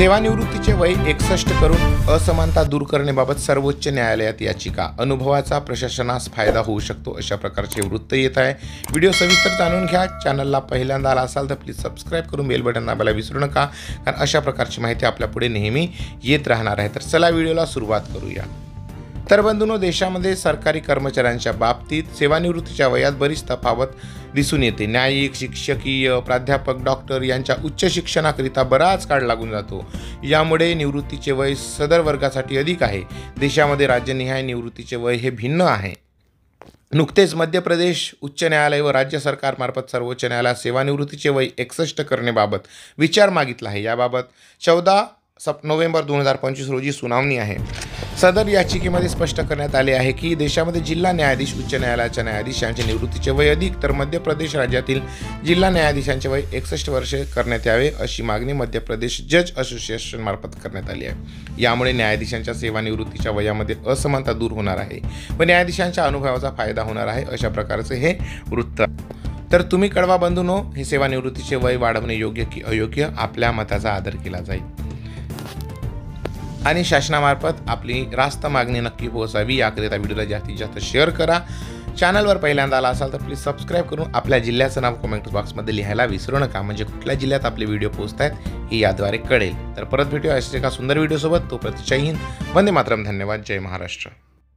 सेवानिवृत्तीचे वय 61 करून असमानता दूर करण्याबाबत सर्वोच्च न्यायालयात याचिका। अनुभवाचा प्रशासनास फायदा होऊ शकतो, अशा प्रकारचे वृत्त येत आहे। व्हिडिओ सविस्तर जाणून घ्या। चॅनलला पहिल्यांदा आला असाल तर प्लीज सबस्क्राइब करून बेल बटन दाबायला विसरू नका, कारण अशा प्रकारची माहिती आपल्या पुढे नेहमी येत राहणार आहे। तर चला व्हिडिओला सुरुवात करूया। तर बंधूंनो, देशामध्ये सरकारी कर्मचाऱ्यांच्या बाबतीत सेवानिवृत्तीच्या वयात बरीच तफावत दिसून येते। न्यायिक, शिक्षकीय, प्राध्यापक, डॉक्टर यांच्या उच्च शिक्षणाकरिता बराच काळ लागून जातो। यामुळे निवृत्तीचे वय सदर वर्गासाठी अधिक आहे। देशामध्ये राज्यनिहाय निवृत्तीचे वय हे भिन्न आहे। नुकतेच मध्य प्रदेश उच्च न्यायालय व राज्य सरकारमार्फत सर्वोच्च न्यायालयात सेवानिवृत्तीचे वय 61 करण्याबाबत विचार मागितला आहे। याबाबत 14 नोव्हेंबर 2025 रोजी सुनावणी आहे। सदर याचिकेमध्ये स्पष्ट करण्यात आले आहे की देशामध्ये जिल्हा न्यायाधीश, उच्च न्यायालयाच्या न्यायाधीश यांचे निवृत्तीचे वय अधिक, तर मध्य प्रदेश राज्यातील जिल्हा न्यायाधीशांचे वय 61 वर्षे करण्यात यावे, अशी मागणी मध्य प्रदेश जज असोसिएशन मार्फत करण्यात आली आहे। यामुळे न्यायाधीशांच्या सेवानिवृत्तीच्या वयामध्ये असमानता दूर होणार आहे व न्यायाधीशांच्या अनुभवाचा फायदा होणार आहे, अशा प्रकारचे हे वृत्त। तर तुम्ही कळवा बंधूंनो, हे सेवानिवृत्तीचे वय वाढवणे योग्य की अयोग्य? आपल्या मताचा आदर केला जाईल आणि शासनामार्फत आपली रास्त मागणी नक्की पोहोचावी, याकरिता व्हिडिओला जास्तीत जास्त शेअर करा। चॅनलवर पहिल्यांदा आला असाल तर प्लीज सबस्क्राइब करून आपल्या जिल्ह्याचं नाव कमेंट बॉक्समध्ये लिहायला विसरू नका, म्हणजे कुठल्या जिल्ह्यात आपले व्हिडिओ पोहोचत आहेत हे याद्वारे कळेल। तर परत भेटूया अशाच एका सुंदर व्हिडिओसोबत। तोपर्यंत जय हिंद, वंदे मातरम, धन्यवाद, जय महाराष्ट्र।